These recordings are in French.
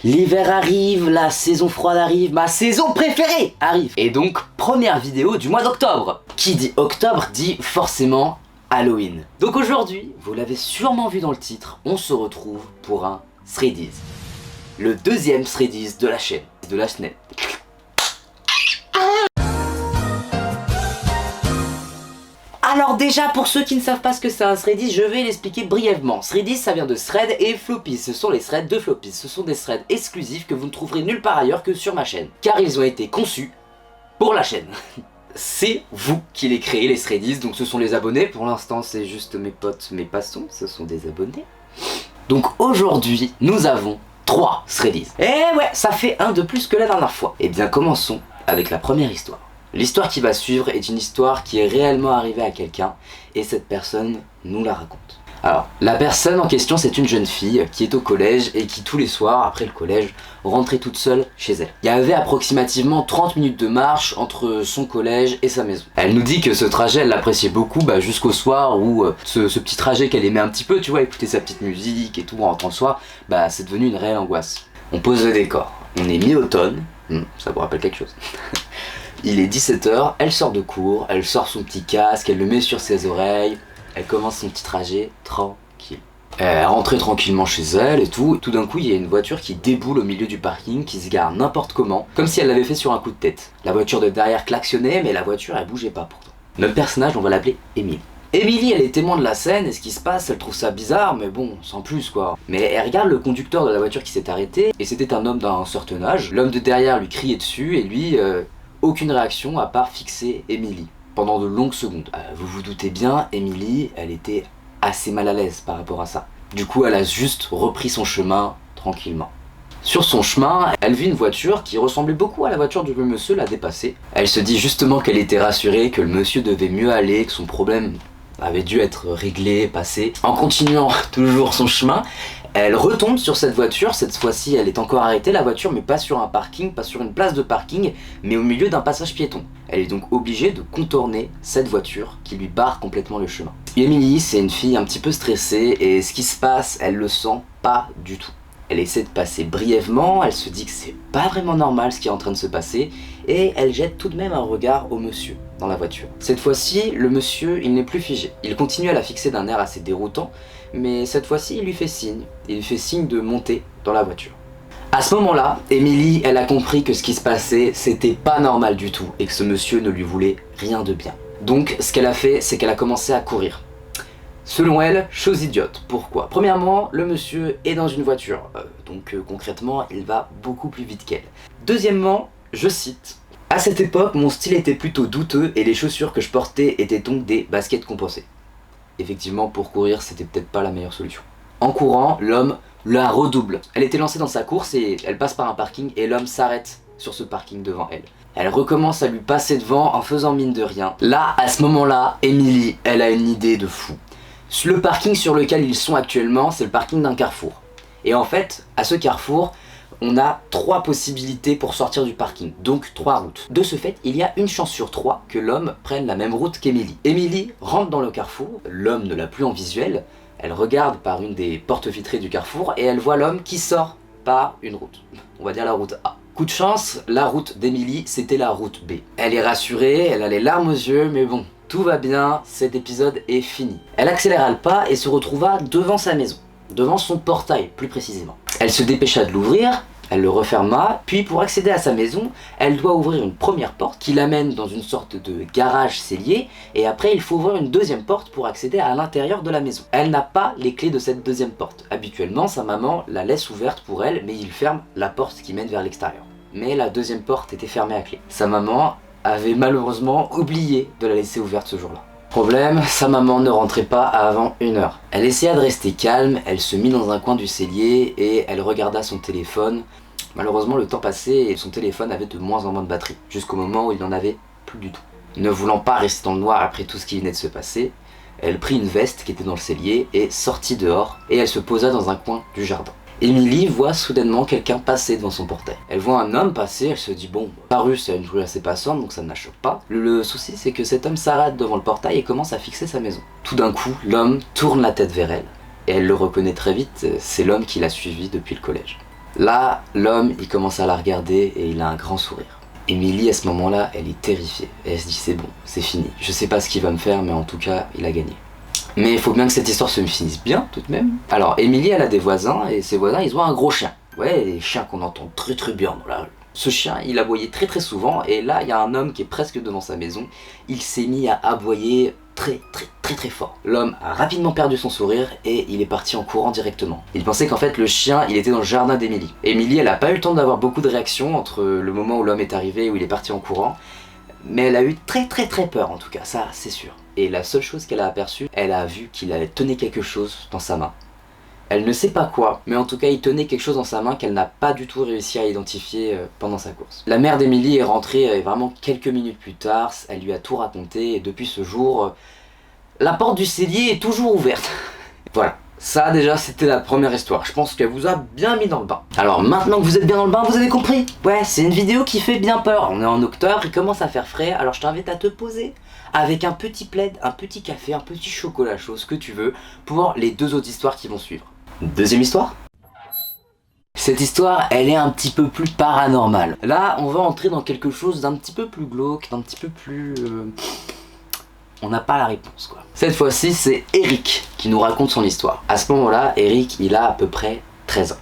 L'hiver arrive, la saison froide arrive, ma saison préférée arrive. Et donc, première vidéo du mois d'octobre. Qui dit octobre dit forcément Halloween. Donc aujourd'hui, vous l'avez sûrement vu dans le titre, on se retrouve pour un Threadies. Le deuxième Threadies de la chaîne, de la SNES. Alors déjà, pour ceux qui ne savent pas ce que c'est un Threadies, je vais l'expliquer brièvement. Threadies, ça vient de thread et floppies. Ce sont les threads de floppies. Ce sont des threads exclusifs que vous ne trouverez nulle part ailleurs que sur ma chaîne. Car ils ont été conçus pour la chaîne. C'est vous qui les créez, les Threadies. Donc ce sont les abonnés. Pour l'instant, c'est juste mes potes, mes passons. Ce sont des abonnés. Donc aujourd'hui, nous avons 3 Threadies. Et ouais, ça fait un de plus que la dernière fois. Et bien commençons avec la première histoire. L'histoire qui va suivre est une histoire qui est réellement arrivée à quelqu'un et cette personne nous la raconte. Alors, la personne en question, c'est une jeune fille qui est au collège et qui tous les soirs, après le collège, rentrait toute seule chez elle. Il y avait approximativement 30 minutes de marche entre son collège et sa maison. Elle nous dit que ce trajet, elle l'appréciait beaucoup jusqu'au soir où ce petit trajet qu'elle aimait un petit peu, tu vois, écouter sa petite musique et tout en rentrant le soir, c'est devenu une réelle angoisse. On pose le décor. On est mi-automne, ça vous rappelle quelque chose. Il est 17h, elle sort de cours, elle sort son petit casque, elle le met sur ses oreilles, elle commence son petit trajet tranquille. Elle rentrait tranquillement chez elle et tout d'un coup il y a une voiture qui déboule au milieu du parking, qui se gare n'importe comment, comme si elle l'avait fait sur un coup de tête. La voiture de derrière klaxonnait, mais la voiture elle bougeait pas pourtant. Notre personnage, on va l'appeler Émilie. Émilie, elle est témoin de la scène et ce qui se passe, elle trouve ça bizarre, mais bon, sans plus quoi. Mais elle regarde le conducteur de la voiture qui s'est arrêté, et c'était un homme d'un certain âge. L'homme de derrière lui criait dessus et lui... aucune réaction à part fixer Émilie pendant de longues secondes. Vous vous doutez bien, Émilie, elle était assez mal à l'aise par rapport à ça. Du coup, elle a juste repris son chemin tranquillement. Sur son chemin, elle vit une voiture qui ressemblait beaucoup à la voiture du monsieur la dépasser. Elle se dit justement qu'elle était rassurée, que le monsieur devait mieux aller, que son problème avait dû être réglé, passé. En continuant toujours son chemin, elle retombe sur cette voiture, cette fois-ci elle est encore arrêtée la voiture, mais pas sur un parking, pas sur une place de parking, mais au milieu d'un passage piéton. Elle est donc obligée de contourner cette voiture qui lui barre complètement le chemin. Émilie, c'est une fille un petit peu stressée et ce qui se passe, elle le sent pas du tout. Elle essaie de passer brièvement, elle se dit que c'est pas vraiment normal ce qui est en train de se passer et elle jette tout de même un regard au monsieur dans la voiture. Cette fois-ci, le monsieur, il n'est plus figé. Il continue à la fixer d'un air assez déroutant, mais cette fois-ci, il lui fait signe. Il lui fait signe de monter dans la voiture. À ce moment-là, Émilie, elle a compris que ce qui se passait, c'était pas normal du tout et que ce monsieur ne lui voulait rien de bien. Donc, ce qu'elle a fait, c'est qu'elle a commencé à courir. Selon elle, chose idiote. Pourquoi ? Premièrement, le monsieur est dans une voiture, donc concrètement, il va beaucoup plus vite qu'elle. Deuxièmement, je cite, « À cette époque, mon style était plutôt douteux et les chaussures que je portais étaient donc des baskets compensées. » Effectivement, pour courir, c'était peut-être pas la meilleure solution. En courant, l'homme la redouble. Elle était lancée dans sa course et elle passe par un parking et l'homme s'arrête sur ce parking devant elle. Elle recommence à lui passer devant en faisant mine de rien. Là, à ce moment-là, Émilie, elle a une idée de fou. Le parking sur lequel ils sont actuellement, c'est le parking d'un carrefour. Et en fait, à ce carrefour, on a 3 possibilités pour sortir du parking, donc 3 routes. De ce fait, il y a une chance sur 3 que l'homme prenne la même route qu'Émilie. Émilie rentre dans le carrefour, l'homme ne l'a plus en visuel, elle regarde par une des portes vitrées du carrefour et elle voit l'homme qui sort par une route. On va dire la route A. Coup de chance, la route d'Émilie, c'était la route B. Elle est rassurée, elle a les larmes aux yeux, mais bon, tout va bien, cet épisode est fini. Elle accéléra le pas et se retrouva devant sa maison, devant son portail plus précisément. Elle se dépêcha de l'ouvrir, elle le referma, puis pour accéder à sa maison, elle doit ouvrir une première porte qui l'amène dans une sorte de garage cellier, et après il faut ouvrir une deuxième porte pour accéder à l'intérieur de la maison. Elle n'a pas les clés de cette deuxième porte. Habituellement, sa maman la laisse ouverte pour elle, mais il ferme la porte qui mène vers l'extérieur. Mais la deuxième porte était fermée à clé. Sa maman avait malheureusement oublié de la laisser ouverte ce jour-là. Problème, sa maman ne rentrait pas avant 1 heure. Elle essaya de rester calme, elle se mit dans un coin du cellier et elle regarda son téléphone. Malheureusement, le temps passait et son téléphone avait de moins en moins de batterie, jusqu'au moment où il n'en avait plus du tout. Ne voulant pas rester dans le noir après tout ce qui venait de se passer, elle prit une veste qui était dans le cellier et sortit dehors et elle se posa dans un coin du jardin. Émilie voit soudainement quelqu'un passer devant son portail. Elle voit un homme passer, elle se dit bon, la rue c'est une rue assez passante donc ça ne la choque pas. Le souci c'est que cet homme s'arrête devant le portail et commence à fixer sa maison. Tout d'un coup, l'homme tourne la tête vers elle et elle le reconnaît très vite, c'est l'homme qui l'a suivi depuis le collège. Là, l'homme, il commence à la regarder et il a un grand sourire. Émilie, à ce moment-là, elle est terrifiée. Elle se dit c'est bon, c'est fini. Je sais pas ce qu'il va me faire, mais en tout cas, il a gagné. Mais il faut bien que cette histoire se finisse bien, tout de même. Alors, Émilie, elle a des voisins, et ses voisins, ils ont un gros chien. Ouais, les chiens qu'on entend très bien dans la rue. Ce chien, il aboyait très souvent, et là, il y a un homme qui est presque devant sa maison. Il s'est mis à aboyer très fort. L'homme a rapidement perdu son sourire et il est parti en courant directement. Il pensait qu'en fait le chien il était dans le jardin d'Émilie. Émilie elle a pas eu le temps d'avoir beaucoup de réactions entre le moment où l'homme est arrivé et où il est parti en courant, mais elle a eu très peur en tout cas, ça c'est sûr. Et la seule chose qu'elle a aperçue, elle a vu qu'il tenait quelque chose dans sa main. Elle ne sait pas quoi, mais en tout cas il tenait quelque chose dans sa main qu'elle n'a pas du tout réussi à identifier pendant sa course. La mère d'Émilie est rentrée vraiment quelques minutes plus tard, elle lui a tout raconté et depuis ce jour, la porte du cellier est toujours ouverte. Voilà, ça déjà c'était la première histoire, je pense qu'elle vous a bien mis dans le bain. Alors maintenant que vous êtes bien dans le bain, vous avez compris? Ouais, c'est une vidéo qui fait bien peur, on est en octobre, il commence à faire frais, alors je t'invite à te poser avec un petit plaid, un petit café, un petit chocolat chaud, ce que tu veux, pour les deux autres histoires qui vont suivre. Deuxième histoire. Cette histoire, elle est un petit peu plus paranormale. Là, on va entrer dans quelque chose d'un petit peu plus glauque, d'un petit peu plus... On n'a pas la réponse quoi. Cette fois-ci, c'est Eric qui nous raconte son histoire. À ce moment-là, Eric, il a à peu près 13 ans.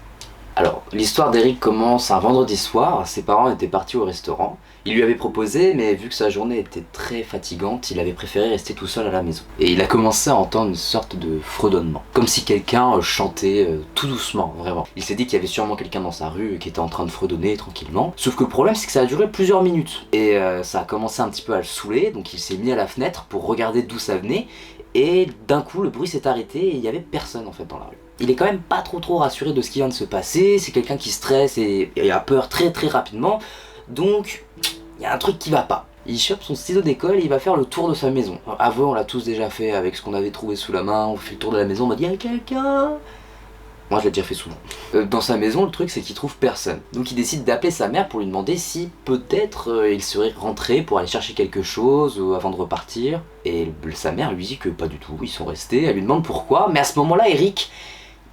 Alors, l'histoire d'Eric commence un vendredi soir, ses parents étaient partis au restaurant. Il lui avait proposé, mais vu que sa journée était très fatigante, il avait préféré rester tout seul à la maison. Et il a commencé à entendre une sorte de fredonnement. Comme si quelqu'un chantait tout doucement, vraiment. Il s'est dit qu'il y avait sûrement quelqu'un dans sa rue qui était en train de fredonner tranquillement. Sauf que le problème, c'est que ça a duré plusieurs minutes. Et ça a commencé un petit peu à le saouler, donc il s'est mis à la fenêtre pour regarder d'où ça venait. Et d'un coup, le bruit s'est arrêté et il n'y avait personne en fait dans la rue. Il est quand même pas trop rassuré de ce qui vient de se passer, c'est quelqu'un qui stresse et a peur très rapidement, donc il y a un truc qui va pas. Il chope son ciseau d'école et il va faire le tour de sa maison. Avant on l'a tous déjà fait avec ce qu'on avait trouvé sous la main, on fait le tour de la maison, on m'a dit « Y'a quelqu'un ?» Moi je l'ai déjà fait souvent. Dans sa maison, le truc c'est qu'il trouve personne. Donc il décide d'appeler sa mère pour lui demander si peut-être il serait rentré pour aller chercher quelque chose avant de repartir. Et sa mère lui dit que pas du tout, ils sont restés, elle lui demande pourquoi. Mais à ce moment-là, Eric,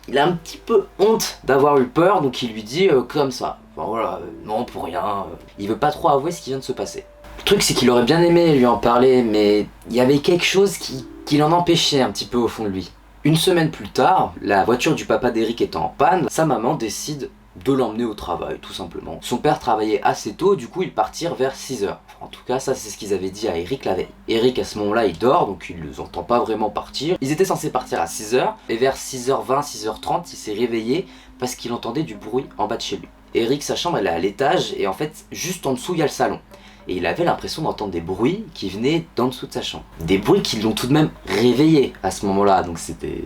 il a un petit peu honte d'avoir eu peur, donc il lui dit comme ça. Enfin voilà, non pour rien. Il veut pas trop avouer ce qui vient de se passer. Le truc c'est qu'il aurait bien aimé lui en parler, mais il y avait quelque chose qui l'en empêchait un petit peu au fond de lui. Une semaine plus tard, la voiture du papa d'Eric étant en panne, sa maman décide de l'emmener au travail, tout simplement. Son père travaillait assez tôt, du coup ils partirent vers 6h. En tout cas, ça c'est ce qu'ils avaient dit à Eric la veille. Eric à ce moment-là, il dort, donc il ne les entend pas vraiment partir. Ils étaient censés partir à 6h, et vers 6h20, 6h30, il s'est réveillé parce qu'il entendait du bruit en bas de chez lui. Eric, sa chambre, elle est à l'étage, et en fait, juste en dessous, il y a le salon. Et il avait l'impression d'entendre des bruits qui venaient d'en dessous de sa chambre. Des bruits qui l'ont tout de même réveillé à ce moment-là, donc c'était...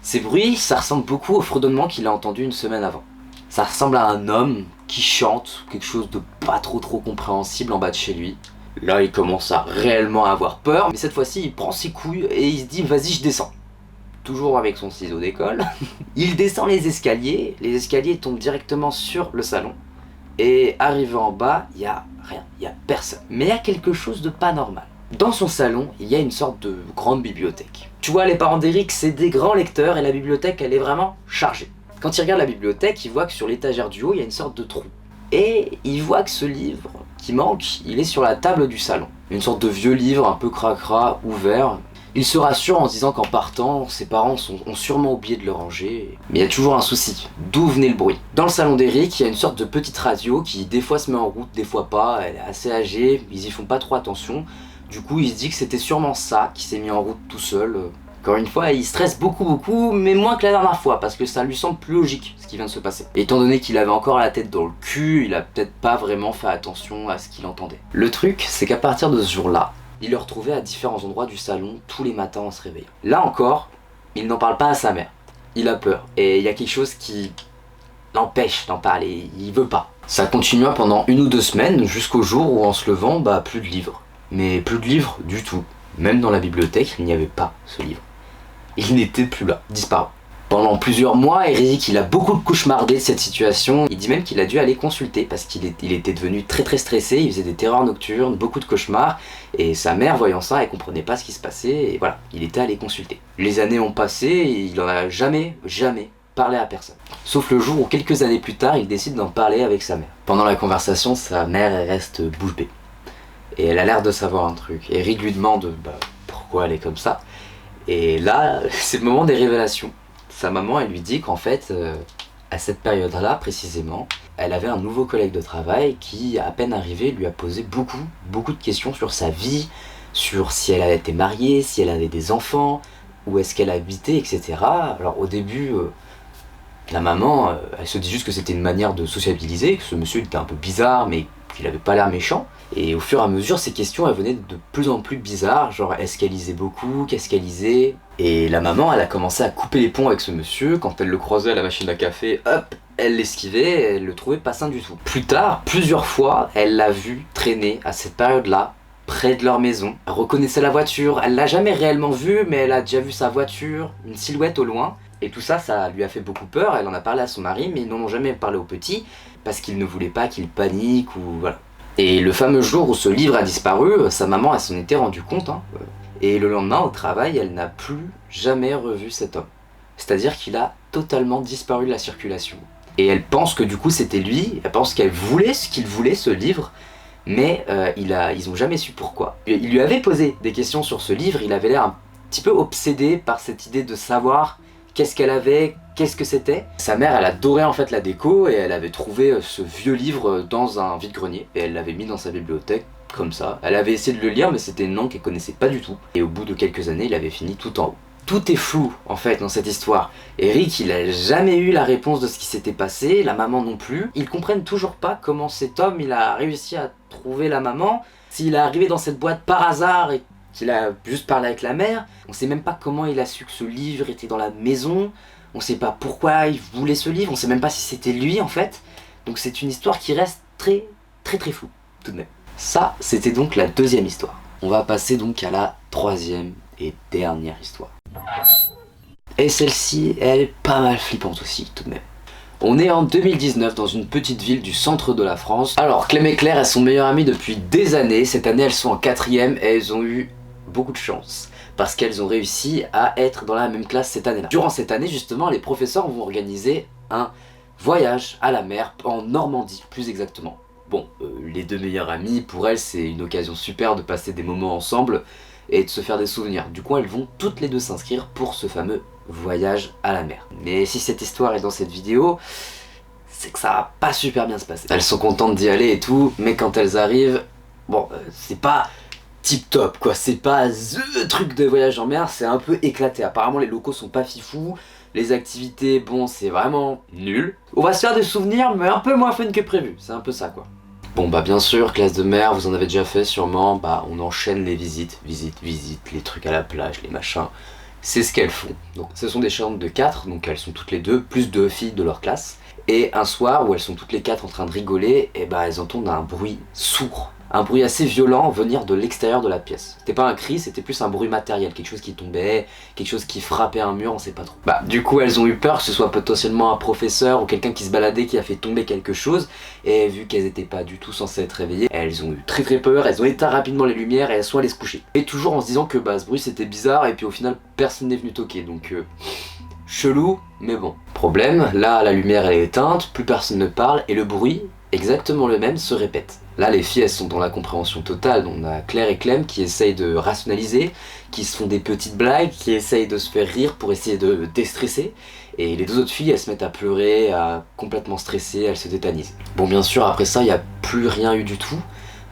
Ces bruits, ça ressemble beaucoup au fredonnement qu'il a entendu une semaine avant. Ça ressemble à un homme qui chante, quelque chose de pas trop compréhensible en bas de chez lui. Là, il commence à réellement avoir peur, mais cette fois-ci, il prend ses couilles et il se dit « Vas-y, je descends ». Toujours avec son ciseau d'école. Il descend les escaliers tombent directement sur le salon. Et arrivé en bas, il y a rien, il y a personne. Mais il y a quelque chose de pas normal. Dans son salon, il y a une sorte de grande bibliothèque. Tu vois, les parents d'Eric, c'est des grands lecteurs et la bibliothèque, elle est vraiment chargée. Quand il regarde la bibliothèque, il voit que sur l'étagère du haut, il y a une sorte de trou. Et il voit que ce livre qui manque, il est sur la table du salon. Une sorte de vieux livre un peu cracra, ouvert. Il se rassure en se disant qu'en partant, ses parents ont sûrement oublié de le ranger. Mais il y a toujours un souci. D'où venait le bruit? Dans le salon d'Eric, il y a une sorte de petite radio qui des fois se met en route, des fois pas. Elle est assez âgée, ils y font pas trop attention. Du coup, il se dit que c'était sûrement ça qui s'est mis en route tout seul. Encore une fois, il stresse beaucoup, mais moins que la dernière fois, parce que ça lui semble plus logique, ce qui vient de se passer. Et étant donné qu'il avait encore la tête dans le cul, il a peut-être pas vraiment fait attention à ce qu'il entendait. Le truc, c'est qu'à partir de ce jour-là, il le retrouvait à différents endroits du salon, tous les matins en se réveillant. Là encore, il n'en parle pas à sa mère. Il a peur, et il y a quelque chose qui l'empêche d'en parler, il veut pas. Ça continua pendant 1 ou 2 semaines, jusqu'au jour où en se levant, plus de livres. Mais plus de livres du tout. Même dans la bibliothèque, il n'y avait pas ce livre. Il n'était plus là, disparu. Pendant plusieurs mois, Eric, il a beaucoup cauchemardé de cette situation. Il dit même qu'il a dû aller consulter parce qu'il était devenu très stressé, il faisait des terreurs nocturnes, beaucoup de cauchemars. Et sa mère, voyant ça, elle comprenait pas ce qui se passait et voilà, il était allé consulter. Les années ont passé et il en a jamais parlait à personne. Sauf le jour où quelques années plus tard, il décide d'en parler avec sa mère. Pendant la conversation, sa mère elle reste bouche bée. Et elle a l'air de savoir un truc. Eric lui demande pourquoi elle est comme ça. Et là, c'est le moment des révélations. Sa maman, elle lui dit qu'en fait, à cette période-là précisément, elle avait un nouveau collègue de travail qui, à peine arrivé, lui a posé beaucoup de questions sur sa vie, sur si elle avait été mariée, si elle avait des enfants, où est-ce qu'elle habitait, etc. Alors au début, la maman, elle se dit juste que c'était une manière de sociabiliser, que ce monsieur était un peu bizarre, mais qu'il avait pas l'air méchant. Et au fur et à mesure, ces questions, elles venaient de plus en plus bizarres, genre est-ce qu'elle lisait beaucoup, qu'est-ce qu'elle lisait. Et la maman, elle a commencé à couper les ponts avec ce monsieur. Quand elle le croisait à la machine à café, hop, elle l'esquivait, elle le trouvait pas sain du tout. Plus tard, plusieurs fois, elle l'a vu traîner à cette période-là, près de leur maison. Elle reconnaissait la voiture, elle l'a jamais réellement vue, mais elle a déjà vu sa voiture, une silhouette au loin. Et tout ça, ça lui a fait beaucoup peur, elle en a parlé à son mari, mais ils n'en ont jamais parlé au petit, parce qu'il ne voulait pas qu'il panique ou voilà. Et le fameux jour où ce livre a disparu, sa maman elle s'en était rendue compte, et le lendemain au travail, elle n'a plus jamais revu cet homme. C'est-à-dire qu'il a totalement disparu de la circulation. Et elle pense que du coup c'était lui, elle pense qu'il voulait ce livre, mais ils ont jamais su pourquoi. Il lui avait posé des questions sur ce livre, il avait l'air un petit peu obsédé par cette idée de savoir qu'est-ce qu'elle avait, qu'est-ce que c'était. Sa mère, elle adorait en fait la déco et elle avait trouvé ce vieux livre dans un vide-grenier et elle l'avait mis dans sa bibliothèque comme ça. Elle avait essayé de le lire mais c'était une langue qu'elle connaissait pas du tout. Et au bout de quelques années, il avait fini tout en haut. Tout est flou en fait dans cette histoire. Eric, il a jamais eu la réponse de ce qui s'était passé, la maman non plus. Ils comprennent toujours pas comment cet homme il a réussi à trouver la maman, s'il est arrivé dans cette boîte par hasard et qu'il a juste parlé avec la mère. On sait même pas comment il a su que ce livre était dans la maison. On sait pas pourquoi il voulait ce livre. On sait même pas si c'était lui en fait. Donc c'est une histoire qui reste très floue tout de même. Ça, c'était donc la deuxième histoire. On va passer donc à la troisième et dernière histoire. Et celle-ci, elle est pas mal flippante aussi tout de même. On est en 2019 dans une petite ville du centre de la France. Alors Clem et Claire, elles sont meilleures amies depuis des années. Cette année, elles sont en 4e et elles ont eu beaucoup de chance parce qu'elles ont réussi à être dans la même classe cette année-là. Durant cette année, justement, les professeurs vont organiser un voyage à la mer en Normandie, plus exactement. Bon, les deux meilleures amies, pour elles, c'est une occasion super de passer des moments ensemble et de se faire des souvenirs. Du coup, elles vont toutes les deux s'inscrire pour ce fameux voyage à la mer. Mais si cette histoire est dans cette vidéo, c'est que ça va pas super bien se passer. Elles sont contentes d'y aller et tout, mais quand elles arrivent, bon, c'est pas tip top quoi, c'est pas THE truc de voyage en mer, c'est un peu éclaté. Apparemment les locaux sont pas fifous, les activités, bon, c'est vraiment nul. On va se faire des souvenirs, mais un peu moins fun que prévu, c'est un peu ça quoi. Bon bah bien sûr, classe de mer, vous en avez déjà fait sûrement, bah on enchaîne les visites, les trucs à la plage, les machins. C'est ce qu'elles font. Donc ce sont des chambres de 4, donc elles sont toutes les deux, plus 2 filles de leur classe. Et un soir où elles sont toutes les 4 en train de rigoler, et bah elles entendent un bruit sourd. Un bruit assez violent venir de l'extérieur de la pièce. C'était pas un cri, c'était plus un bruit matériel, quelque chose qui tombait, quelque chose qui frappait un mur, on sait pas trop. Bah du coup elles ont eu peur que ce soit potentiellement un professeur ou quelqu'un qui se baladait qui a fait tomber quelque chose, et vu qu'elles étaient pas du tout censées être réveillées, elles ont eu très peur, elles ont éteint rapidement les lumières et elles sont allées se coucher. Et toujours en se disant que bah ce bruit c'était bizarre et puis au final personne n'est venu toquer, donc chelou, mais bon. Problème, là la lumière elle est éteinte, plus personne ne parle et le bruit, exactement le même, se répète. Là les filles elles sont dans la compréhension totale, on a Claire et Clem qui essayent de rationaliser, qui se font des petites blagues, qui essayent de se faire rire pour essayer de déstresser, et les deux autres filles elles se mettent à pleurer, à complètement stresser, elles se tétanisent. Bon bien sûr après ça il n'y a plus rien eu du tout.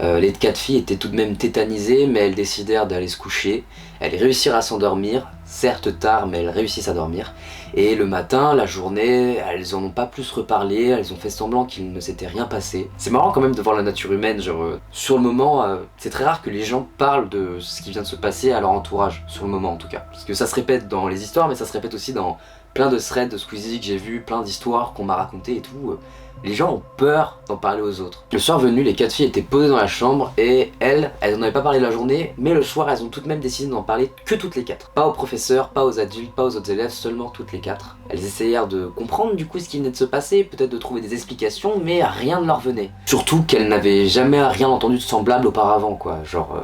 Les 4 filles étaient tout de même tétanisées, mais elles décidèrent d'aller se coucher. Elles réussirent à s'endormir, certes tard, mais elles réussissent à dormir. Et le matin, la journée, elles en ont pas plus reparlé, elles ont fait semblant qu'il ne s'était rien passé. C'est marrant quand même de voir la nature humaine, genre sur le moment, c'est très rare que les gens parlent de ce qui vient de se passer à leur entourage, sur le moment en tout cas. Parce que ça se répète dans les histoires, mais ça se répète aussi dans plein de threads de Squeezie que j'ai vu, plein d'histoires qu'on m'a racontées et tout. Les gens ont peur d'en parler aux autres. Le soir venu, les 4 filles étaient posées dans la chambre et elles n'en avaient pas parlé la journée, mais le soir, elles ont tout de même décidé d'en parler que toutes les 4. Pas aux professeurs, pas aux adultes, pas aux autres élèves, seulement toutes les 4. Elles essayèrent de comprendre du coup ce qui venait de se passer, peut-être de trouver des explications, mais rien ne leur venait. Surtout qu'elles n'avaient jamais rien entendu de semblable auparavant, quoi. Genre,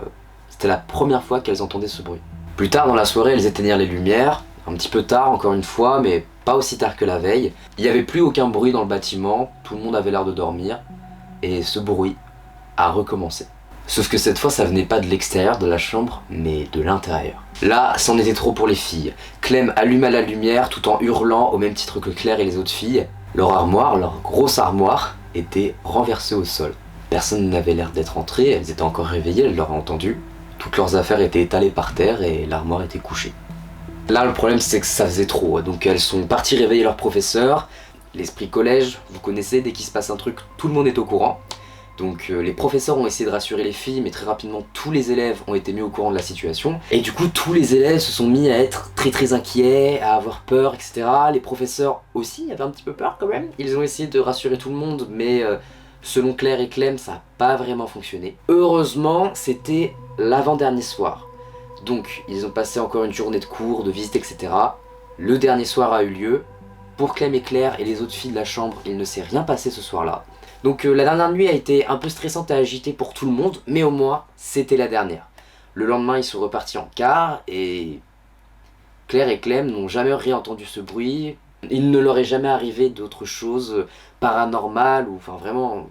c'était la première fois qu'elles entendaient ce bruit. Plus tard dans la soirée, elles éteignirent les lumières, Un petit peu tard encore une fois, mais pas aussi tard que la veille. Il n'y avait plus aucun bruit dans le bâtiment, tout le monde avait l'air de dormir, et ce bruit a recommencé. Sauf que cette fois ça venait pas de l'extérieur de la chambre, mais de l'intérieur. Là, c'en était trop pour les filles. Clem alluma la lumière tout en hurlant au même titre que Claire et les autres filles. Leur armoire, leur grosse armoire, était renversée au sol. Personne n'avait l'air d'être entré, elles étaient encore réveillées, elles l'auraient entendu. Toutes leurs affaires étaient étalées par terre et l'armoire était couchée. Là, le problème c'est que ça faisait trop, donc elles sont parties réveiller leur professeur. L'esprit collège, vous connaissez, dès qu'il se passe un truc, tout le monde est au courant. Donc les professeurs ont essayé de rassurer les filles, mais très rapidement tous les élèves ont été mis au courant de la situation. Et du coup tous les élèves se sont mis à être très inquiets, à avoir peur, etc. Les professeurs aussi avaient un petit peu peur quand même. Ils ont essayé de rassurer tout le monde, mais selon Claire et Clem, ça n'a pas vraiment fonctionné. Heureusement, c'était l'avant-dernier soir. Donc ils ont passé encore une journée de cours, de visite, etc. Le dernier soir a eu lieu. Pour Clem et Claire et les autres filles de la chambre, il ne s'est rien passé ce soir-là. Donc la dernière nuit a été un peu stressante et agitée pour tout le monde, mais au moins c'était la dernière. Le lendemain ils sont repartis en car et Claire et Clem n'ont jamais rien entendu ce bruit. Il ne leur est jamais arrivé d'autre chose paranormale ou enfin vraiment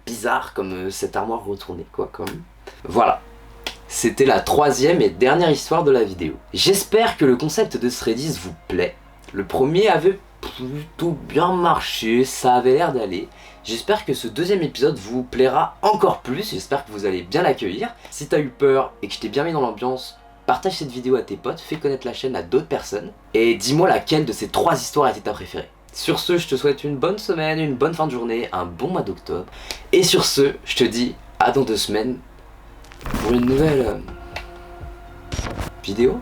bizarre comme cette armoire retournée quoi comme. Voilà. C'était la troisième et dernière histoire de la vidéo. J'espère que le concept de Threadies vous plaît. Le premier avait plutôt bien marché, ça avait l'air d'aller. J'espère que ce deuxième épisode vous plaira encore plus, j'espère que vous allez bien l'accueillir. Si t'as eu peur et que je t'ai bien mis dans l'ambiance, partage cette vidéo à tes potes, fais connaître la chaîne à d'autres personnes. Et dis-moi laquelle de ces 3 histoires était ta préférée. Sur ce, je te souhaite une bonne semaine, une bonne fin de journée, un bon mois d'octobre. Et sur ce, je te dis à dans 2 semaines pour une nouvelle vidéo.